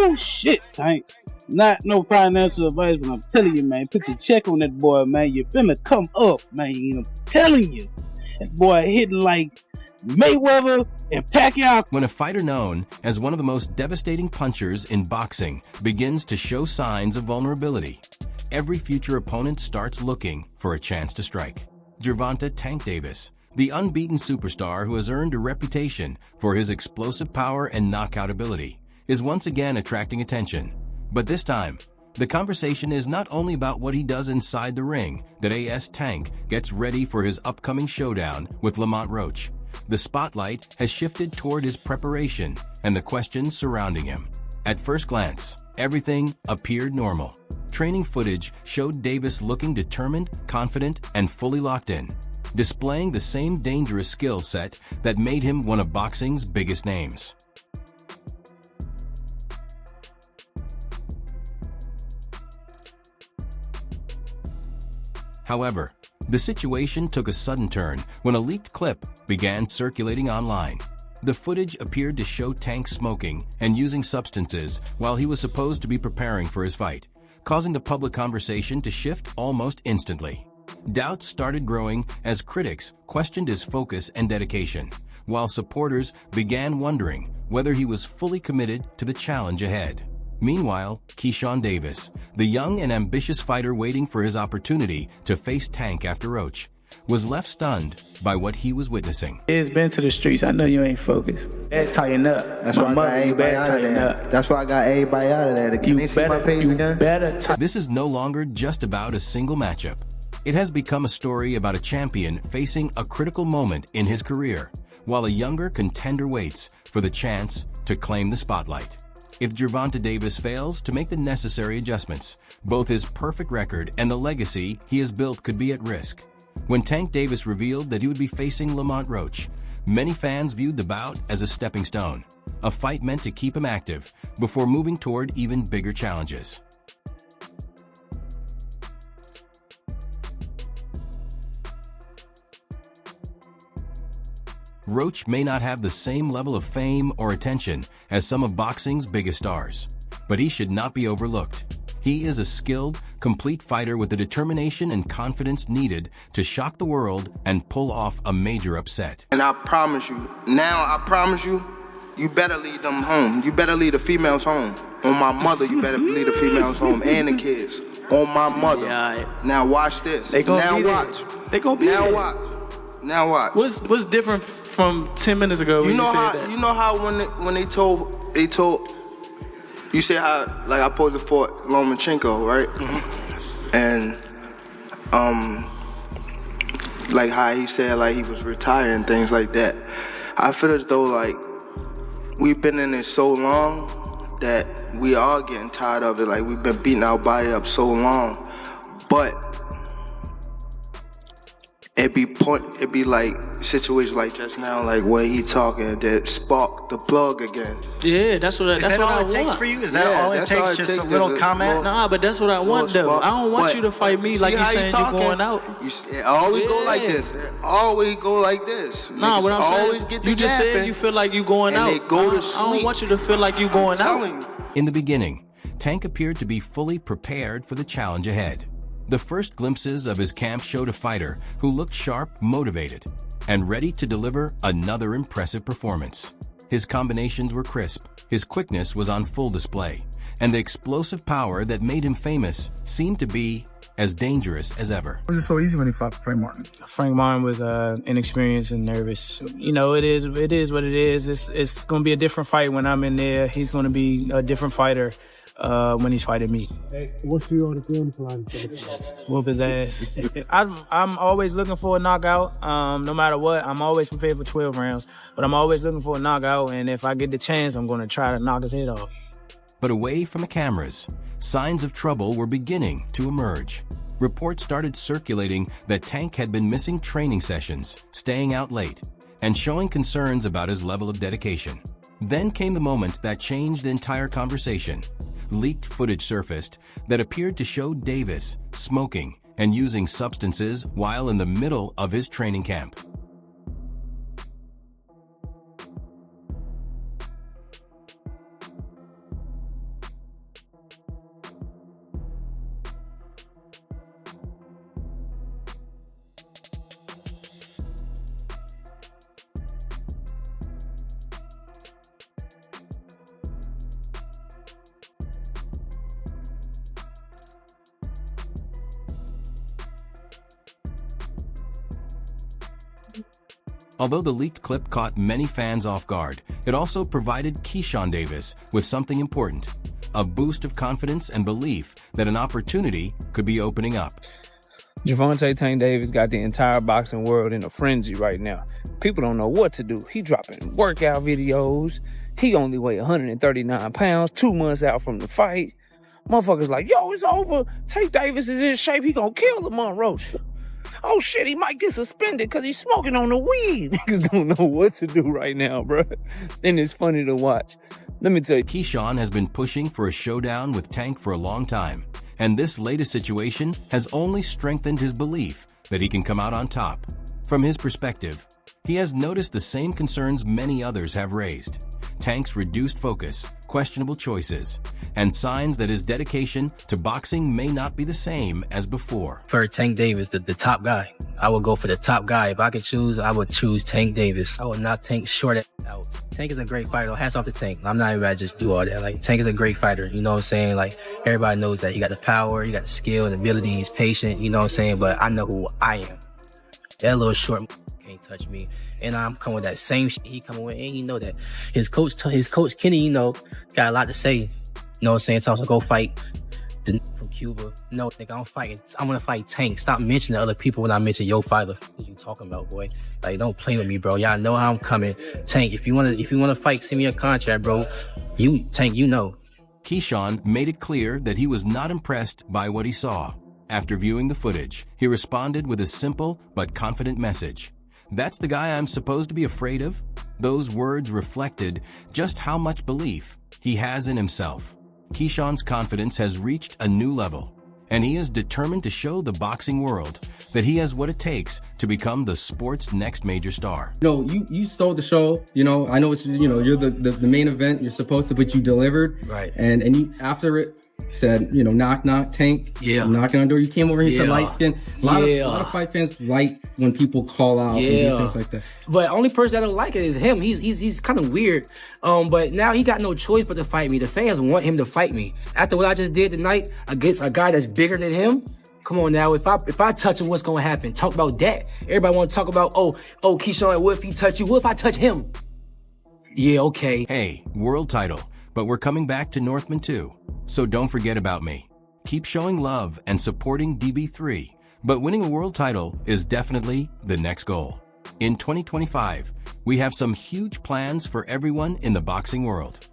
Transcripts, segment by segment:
Woo, shit, Tank. Not no financial advice, but I'm telling you, man, put your check on that boy, man. You finna come up, man. I'm telling you. That boy hitting like Mayweather and Pacquiao. When a fighter known as one of the most devastating punchers in boxing begins to show signs of vulnerability, every future opponent starts looking for a chance to strike. Gervonta "Tank" Davis, the unbeaten superstar who has earned a reputation for his explosive power and knockout ability, is once again attracting attention. But this time, the conversation is not only about what he does inside the ring. That AS Tank gets ready for his upcoming showdown with Lamont Roach. The spotlight has shifted toward his preparation and the questions surrounding him. At first glance, everything appeared normal. Training footage showed Davis looking determined, confident, and fully locked in, displaying the same dangerous skill set that made him one of boxing's biggest names. However, the situation took a sudden turn when a leaked clip began circulating online. The footage appeared to show Tank smoking and using substances while he was supposed to be preparing for his fight, causing the public conversation to shift almost instantly. Doubts started growing as critics questioned his focus and dedication, while supporters began wondering whether he was fully committed to the challenge ahead. Meanwhile, Keyshawn Davis, the young and ambitious fighter waiting for his opportunity to face Tank after Roach, was left stunned by what he was witnessing. It's been to the streets. I know you ain't focused. Tighten up. That's why I got everybody out of there. That's why I got everybody out of there. Can they see my page again? This is no longer just about a single matchup. It has become a story about a champion facing a critical moment in his career, while a younger contender waits for the chance to claim the spotlight. If Gervonta Davis fails to make the necessary adjustments, both his perfect record and the legacy he has built could be at risk. When Tank Davis revealed that he would be facing Lamont Roach, many fans viewed the bout as a stepping stone, a fight meant to keep him active before moving toward even bigger challenges. Roach may not have the same level of fame or attention as some of boxing's biggest stars, but he should not be overlooked. He is a skilled, complete fighter with the determination and confidence needed to shock the world and pull off a major upset. And I promise you, you better lead them home. You better lead the females home. On my mother, you better lead the females home and the kids. On my mother. Yeah, now watch this. They gonna now be watch. There. They gonna be now there. watch. Now watch. What's different from 10 minutes ago when you said that? You know how when they told you said how like I posed for Lomachenko, right? Mm-hmm. And like how he said like he was retired and things like that. I feel as though like we've been in it so long that we are getting tired of it. Like we've been beating our body up so long, but it be like situations like just now, like when he talking that spark the plug again. Yeah, that's what I want. Takes for you? Is that all it takes? Just a little comment? Nah, but that's what I want though. I don't want you to fight me like you saying you're going out. It always go like this. It always go like this. Nah, what I'm saying, get you just said you feel like you going out. They go to sleep. I don't want you to feel like you going out. In the beginning, Tank appeared to be fully prepared for the challenge ahead. The first glimpses of his camp showed a fighter who looked sharp, motivated, and ready to deliver another impressive performance. His combinations were crisp, his quickness was on full display, and the explosive power that made him famous seemed to be as dangerous as ever. Was it so easy when he fought Frank Martin? Frank Martin was inexperienced and nervous. You know, it is what it is. It's going to be a different fight when I'm in there. He's going to be a different fighter when he's fighting me. Hey, what's your game plan? Whoop his ass. I'm always looking for a knockout. No matter what, I'm always prepared for 12 rounds. But I'm always looking for a knockout, and if I get the chance, I'm going to try to knock his head off. But away from the cameras, signs of trouble were beginning to emerge. Reports started circulating that Tank had been missing training sessions, staying out late, and showing concerns about his level of dedication. Then came the moment that changed the entire conversation. Leaked footage surfaced that appeared to show Davis smoking and using substances while in the middle of his training camp. Although the leaked clip caught many fans off guard, it also provided Keyshawn Davis with something important, a boost of confidence and belief that an opportunity could be opening up. Gervonta Tank Davis got the entire boxing world in a frenzy right now. People don't know what to do. He dropping workout videos. He only weigh 139 pounds, 2 months out from the fight. Motherfuckers like, yo, it's over. Tank Davis is in shape. He gonna kill Lamont Roach. Oh shit, he might get suspended because he's smoking on the weed. Niggas don't know what to do right now, bro. And it's funny to watch. Let me tell you. Keyshawn has been pushing for a showdown with Tank for a long time, and this latest situation has only strengthened his belief that he can come out on top. From his perspective, he has noticed the same concerns many others have raised. Tank's reduced focus, questionable choices, and signs that his dedication to boxing may not be the same as before. For Tank Davis, the top guy, I would go for the top guy. If I could choose, I would choose Tank Davis. I would not Tank short out. Tank is a great fighter. Hats off to Tank. I'm not even about to just do all that. Like, Tank is a great fighter. You know what I'm saying? Like, everybody knows that he got the power, he got the skill and ability, he's patient, you know what I'm saying? But I know who I am. That little short can't touch me. And I'm coming with that same shit he coming with, and he know that. His coach Kenny, you know, got a lot to say. You know what I'm saying? Tells him to go fight the from Cuba. No, nigga, I'm gonna fight Tank. Stop mentioning other people when I mention your fighter. What you talking about, boy? Like, don't play with me, bro. Y'all know how I'm coming. Tank, if you wanna fight, send me a contract, bro. Tank, you know. Keyshawn made it clear that he was not impressed by what he saw. After viewing the footage, he responded with a simple but confident message. That's the guy I'm supposed to be afraid of? Those words reflected just how much belief he has in himself. Keyshawn's confidence has reached a new level, and he is determined to show the boxing world that he has what it takes to become the sport's next major star. You know, you stole the show. You know, I know it's, you know, you're the main event. You're supposed to, but you delivered. Right. And you, after it, said, you know, knock, knock, Tank. Yeah. Knocking on the door. You came over here, said light skin. A lot of fight fans like when people call out and do things like that. But only person that don't like it is him. He's kind of weird. But now he got no choice but to fight me. The fans want him to fight me. After what I just did tonight against a guy that's bigger than him, come on now. If I touch him, what's gonna happen? Talk about that. Everybody want to talk about, oh, Keyshawn, what if he touch you? What if I touch him? Yeah, okay. Hey, world title. But we're coming back to Northman too. So don't forget about me. Keep showing love and supporting DB3. But winning a world title is definitely the next goal. In 2025, we have some huge plans for everyone in the boxing world.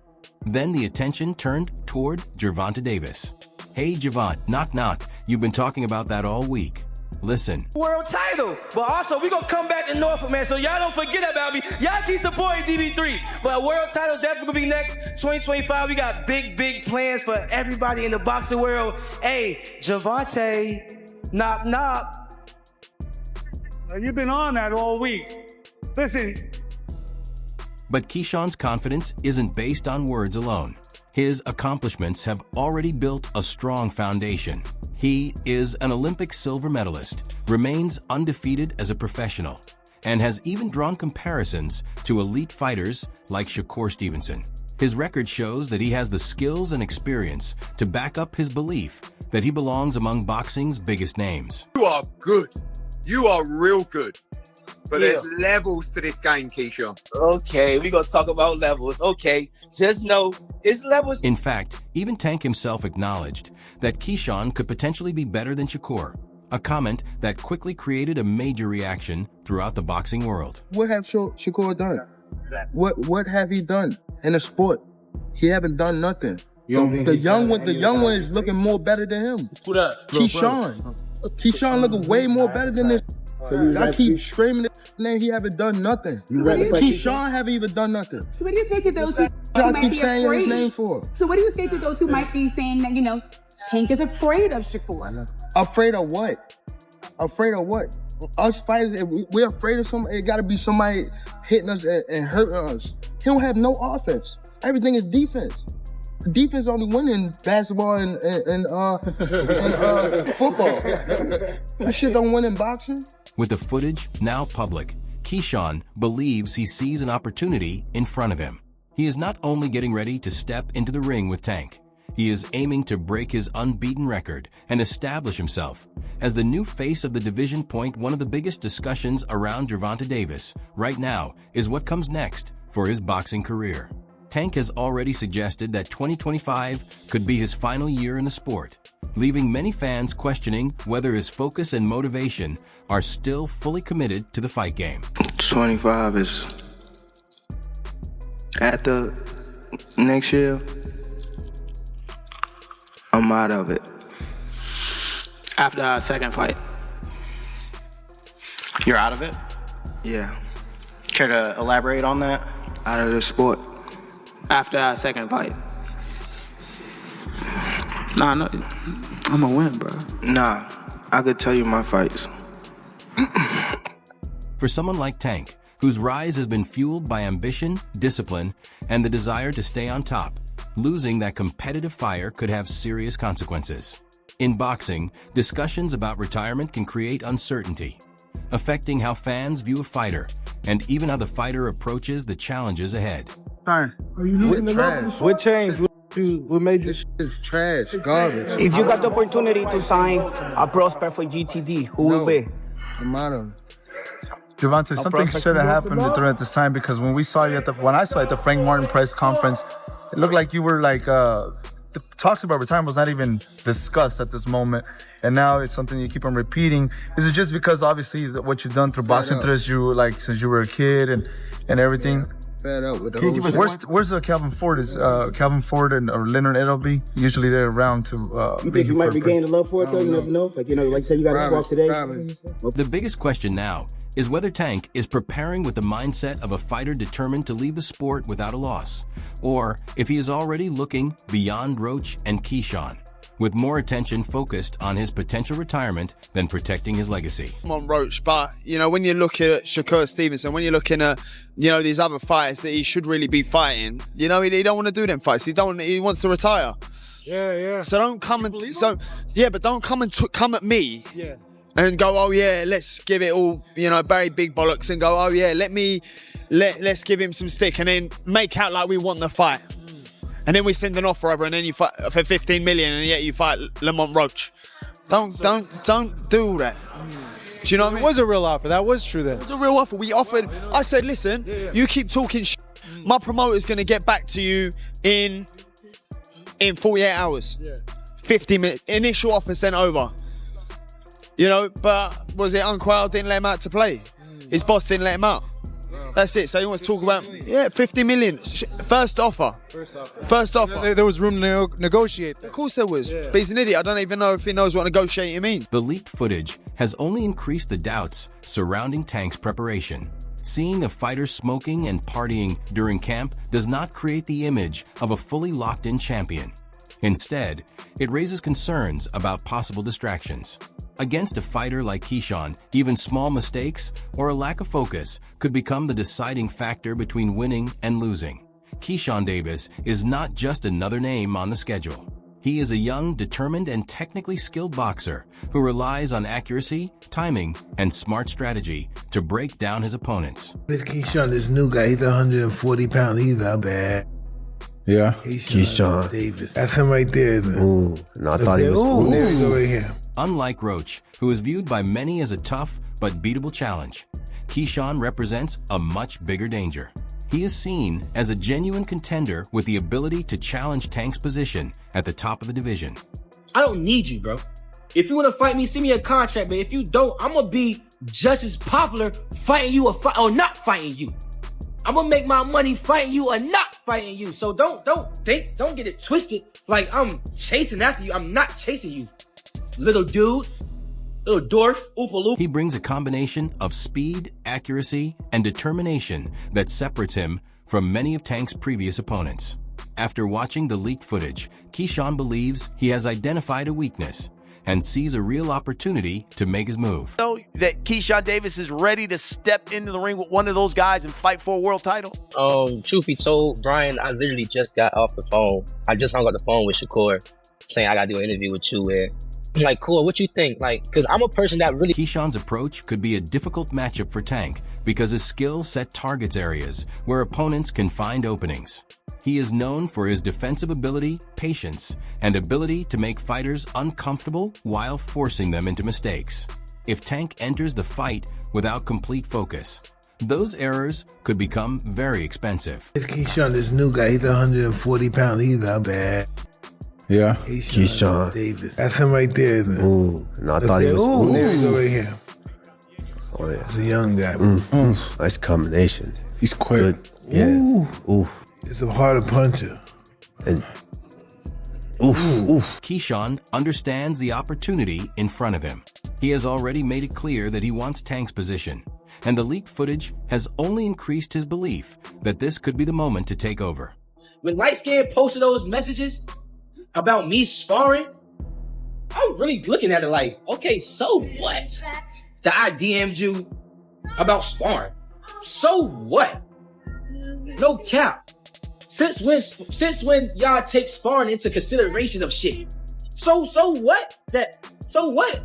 Then the attention turned toward Gervonta Davis. Hey Gervonta, knock knock, you've been talking about that all week. Listen. World title. But also, we gonna come back to Norfolk, man, so y'all don't forget about me. Y'all keep supporting DB3. But world title definitely gonna be next. 2025, we got big plans for everybody in the boxing world. Hey, Gervonta, knock knock. You've been on that all week. Listen. But Keyshawn's confidence isn't based on words alone. His accomplishments have already built a strong foundation. He is an Olympic silver medalist, remains undefeated as a professional, and has even drawn comparisons to elite fighters like Shakur Stevenson. His record shows that he has the skills and experience to back up his belief that he belongs among boxing's biggest names. You are good. You are real good. But there's levels to this game, Keyshawn. Okay, we're going to talk about levels. Okay, just know it's levels. In fact, even Tank himself acknowledged that Keyshawn could potentially be better than Shakur, a comment that quickly created a major reaction throughout the boxing world. What have Shakur done? What have he done in the sport? He haven't done nothing. The young one is looking more better than him. Put up. Keyshawn looking way more better than this. So I keep screaming his name. He haven't done nothing. Keyshawn haven't even done nothing. So what do you say to those who might keep be saying afraid? His name for? So what do you say to those who might be saying that, you know, Tank is afraid of Shakur? Afraid of what? Afraid of what? Us fighters, if we're afraid of somebody, it got to be somebody hitting us and hurting us. He don't have no offense. Everything is defense. Defense only win in basketball and football. That shit don't win in boxing. With the footage now public, Keyshawn believes he sees an opportunity in front of him. He is not only getting ready to step into the ring with Tank, he is aiming to break his unbeaten record and establish himself as the new face of the division. One of the biggest discussions around Gervonta Davis right now is what comes next for his boxing career. Tank has already suggested that 2025 could be his final year in the sport, leaving many fans questioning whether his focus and motivation are still fully committed to the fight game. 25 is at the next year. I'm out of it. After our second fight. You're out of it? Yeah. Care to elaborate on that? Out of the sport. After our second fight. Nah, no, I'm gonna win, bro. Nah, I could tell you my fights. For someone like Tank, whose rise has been fueled by ambition, discipline, and the desire to stay on top, losing that competitive fire could have serious consequences. In boxing, discussions about retirement can create uncertainty, affecting how fans view a fighter and even how the fighter approaches the challenges ahead. Are you losing the love? What changed? What made this shit trash, garbage? If you got the opportunity to sign a prospect for GTD, who will be? I'm out of it. Gervonta, something should have happened during this time, because when I saw you at the Frank Martin press conference, it looked like you were like the talks about retirement was not even discussed at this moment, and now it's something you keep on repeating. Is it just because obviously what you've done through boxing since you were a kid and everything? Fed up with the Can you give us, where's Calvin Ford? Is Calvin Ford or Leonard Edelby? Usually they're around to. You think you might be gaining love for it though? You never know. Like you say, you got to walk today. The biggest question now is whether Tank is preparing with the mindset of a fighter determined to leave the sport without a loss, or if he is already looking beyond Roach and Keyshawn, with more attention focused on his potential retirement than protecting his legacy. I'm on Roach, but when you look at Shakur Stevenson, when you're looking at these other fighters that he should really be fighting, he don't want to do them fights. He wants to retire. Yeah. So don't come and but don't come and come at me. Yeah. And go, oh yeah, let's give it all, Barry Big Bollocks, and go, oh yeah, let's give him some stick, and then make out like we want the fight. And then we send an offer over, and then you fight for 15 million, and yet you fight Lamont Roach. Don't do all that. Do you know what I mean? It was a real offer. That was true then. It was a real offer. We offered. I said, listen, you keep talking shit. My promoter's going to get back to you in 48 hours. 50 minutes. Initial offer sent over. But was it Unquail didn't let him out to play? His boss didn't let him out. That's it. So he wants to talk about 50 million. First offer. There was room to negotiate. Of course there was. But he's an idiot. I don't even know if he knows what negotiating means. The leaked footage has only increased the doubts surrounding Tank's preparation. Seeing a fighter smoking and partying during camp does not create the image of a fully locked-in champion. Instead, it raises concerns about possible distractions. Against a fighter like Keyshawn, even small mistakes or a lack of focus could become the deciding factor between winning and losing. Keyshawn Davis is not just another name on the schedule. He is a young, determined, and technically skilled boxer who relies on accuracy, timing, and smart strategy to break down his opponents. This Keyshawn, this new guy, he's 140 pounds. He's not bad. Yeah. Keyshawn Davis. That's him right there. Ooh, no, I thought he was. Ooh, there we go right here. Unlike Roach, who is viewed by many as a tough but beatable challenge, Keyshawn represents a much bigger danger. He is seen as a genuine contender with the ability to challenge Tank's position at the top of the division. I don't need you, bro. If you want to fight me, send me a contract, but if you don't, I'm going to be just as popular fighting you or not fighting you. I'm going to make my money fighting you or not fighting you. So don't get it twisted like I'm chasing after you. I'm not chasing you. Little dude, little dwarf, oopaloop. He brings a combination of speed, accuracy, and determination that separates him from many of Tank's previous opponents. After watching the leaked footage, Keyshawn believes he has identified a weakness and sees a real opportunity to make his move. Know that Keyshawn Davis is ready to step into the ring with one of those guys and fight for a world title? Truth be told, Brian, I literally just got off the phone. I just hung up the phone with Shakur saying I got to do an interview with you. And I'm like, cool, what you think? Because I'm a person that really... Keyshawn's approach could be a difficult matchup for Tank because his skill set targets areas where opponents can find openings. He is known for his defensive ability, patience, and ability to make fighters uncomfortable while forcing them into mistakes. If Tank enters the fight without complete focus, those errors could become very expensive. Keyshawn, this new guy, he's 140 pounds. He's not bad. Yeah. Keyshawn Davis. That's him right there, isn't it? Ooh, and I thought he was. Ooh, there you go right here. Oh yeah, he's a young guy. Nice combination. He's quick. Good. Yeah. Ooh. It's a harder puncher. And Keyshawn understands the opportunity in front of him. He has already made it clear that he wants Tank's position, and the leaked footage has only increased his belief that this could be the moment to take over. When Lightskin posted those messages about me sparring, I was really looking at it like, okay, so what? That I DM'd you about sparring. So what? No cap. Since when y'all take sparring into consideration of shit? So what? So what?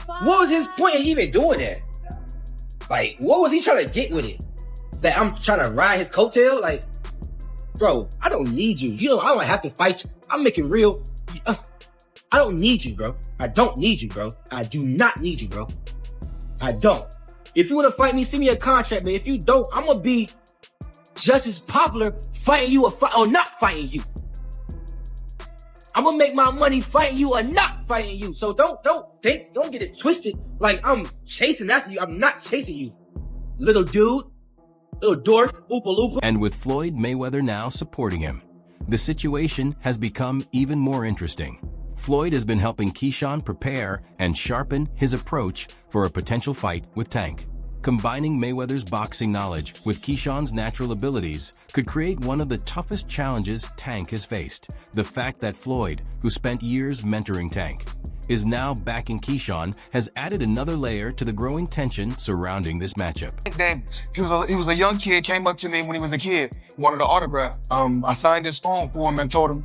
What was his point in even doing that? Like, what was he trying to get with it? That I'm trying to ride his coattail? Like, bro, I don't need you. I don't have to fight you. I'm making real. I don't need you, bro. I don't need you, bro. I do not need you, bro. I don't. If you want to fight me, send me a contract, but if you don't, I'm going to be just as popular fighting you or not fighting you. I'm going to make my money fighting you or not fighting you. So don't get it twisted like I'm chasing after you. I'm not chasing you. Little dude, little dwarf, Oopa Loopa. And with Floyd Mayweather now supporting him, the situation has become even more interesting. Floyd has been helping Keyshawn prepare and sharpen his approach for a potential fight with Tank. Combining Mayweather's boxing knowledge with Keyshawn's natural abilities could create one of the toughest challenges Tank has faced. The fact that Floyd, who spent years mentoring Tank, is now backing Keyshawn has added another layer to the growing tension surrounding this matchup. Davis, he was a young kid, came up to me when he was a kid, wanted an autograph. I signed his phone for him and told him,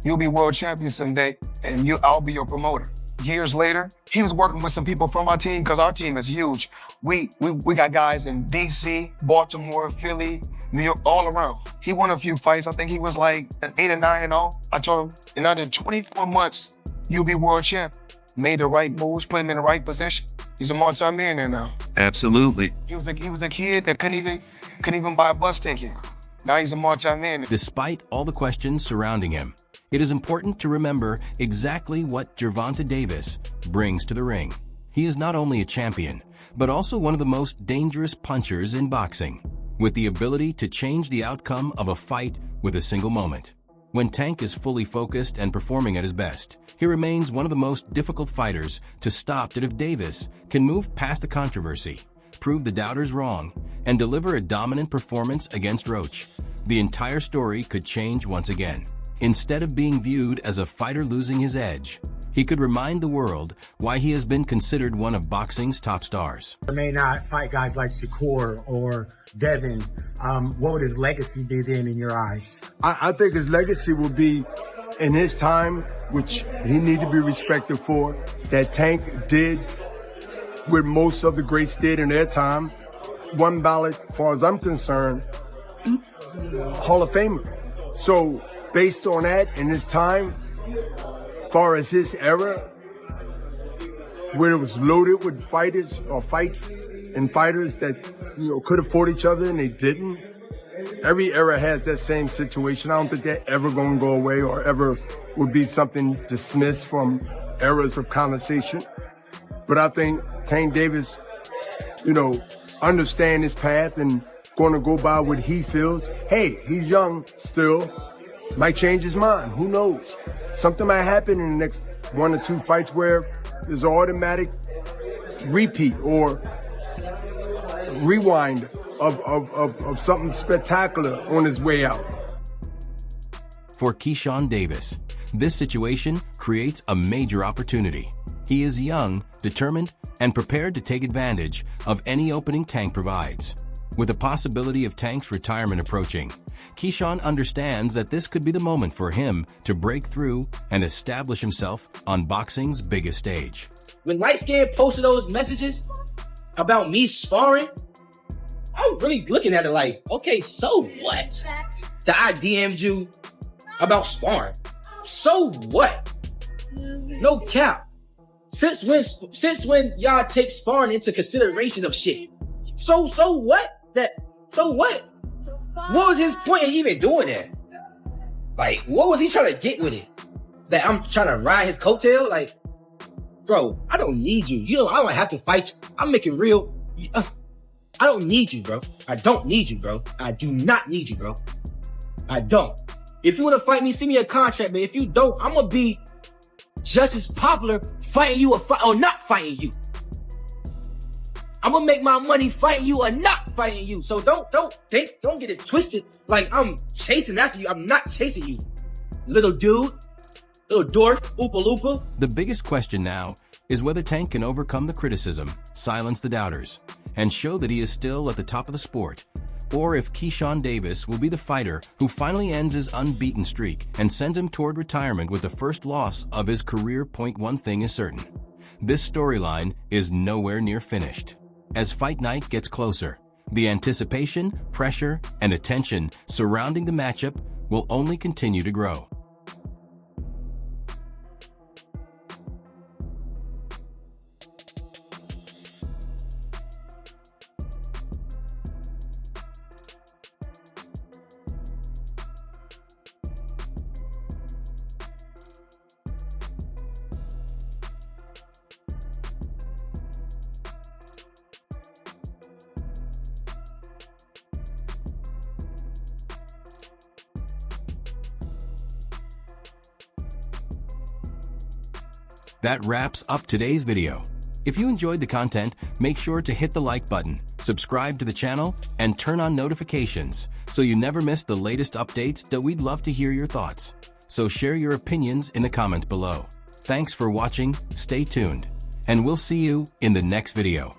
"You'll be world champion someday, and I'll be your promoter." Years later, he was working with some people from our team because our team is huge. We got guys in DC, Baltimore, Philly, New York, all around. He won a few fights. I think he was like 8 or 9-0. I told him, in under 24 months, you'll be world champ. Made the right moves, put him in the right position. He's a multi-millionaire now. Absolutely. He was a kid that couldn't even buy a bus ticket. Now he's a multi-millionaire. Despite all the questions surrounding him, it is important to remember exactly what Gervonta Davis brings to the ring. He is not only a champion, but also one of the most dangerous punchers in boxing, with the ability to change the outcome of a fight with a single moment. When Tank is fully focused and performing at his best, he remains one of the most difficult fighters to stop. That if Davis can move past the controversy, prove the doubters wrong, and deliver a dominant performance against Roach, the entire story could change once again. Instead of being viewed as a fighter losing his edge, he could remind the world why he has been considered one of boxing's top stars. He may not fight guys like Shakur or Devin. What would his legacy be then in your eyes? I think his legacy will be in his time, which he need to be respected for, that Tank did what most of the greats did in their time. One ballot, as far as I'm concerned, Hall of Famer. So based on that in his time, as far as his era, where it was loaded with fighters or fights and fighters that could have fought each other and they didn't. Every era has that same situation. I don't think that ever gonna go away or ever would be something dismissed from eras of conversation. But I think Tank Davis, understand his path and gonna go by what he feels. Hey, he's young still. Might change his mind, who knows? Something might happen in the next 1 or 2 fights where there's an automatic repeat or rewind of something spectacular on his way out. For Keyshawn Davis, this situation creates a major opportunity. He is young, determined, and prepared to take advantage of any opening Tank provides. With the possibility of Tank's retirement approaching, Keyshawn understands that this could be the moment for him to break through and establish himself on boxing's biggest stage. When Lightskin posted those messages about me sparring, I'm really looking at it like, okay, so what? That I DM'd you about sparring. So what? No cap. Since when y'all take sparring into consideration of shit? So what? So what? What was his point in even doing that? Like, what was he trying to get with it? That I'm trying to ride his coattail? Like, bro, I don't need you. I don't have to fight you. I'm making real. I don't need you, bro. I don't need you, bro. I do not need you, bro. I don't. If you want to fight me, send me a contract, but if you don't, I'm going to be just as popular fighting you or not fighting you. I'm going to make my money fighting you or not fighting you. So don't get it twisted like I'm chasing after you. I'm not chasing you. Little dude, little dwarf, Oopa Loopa. The biggest question now is whether Tank can overcome the criticism, silence the doubters, and show that he is still at the top of the sport, or if Keyshawn Davis will be the fighter who finally ends his unbeaten streak and sends him toward retirement with the first loss of his career. One thing is certain: this storyline is nowhere near finished. As fight night gets closer, the anticipation, pressure, and attention surrounding the matchup will only continue to grow. That wraps up today's video. If you enjoyed the content, make sure to hit the like button, subscribe to the channel, and turn on notifications so you never miss the latest updates. We'd love to hear your thoughts. So share your opinions in the comments below. Thanks for watching, stay tuned, and we'll see you in the next video.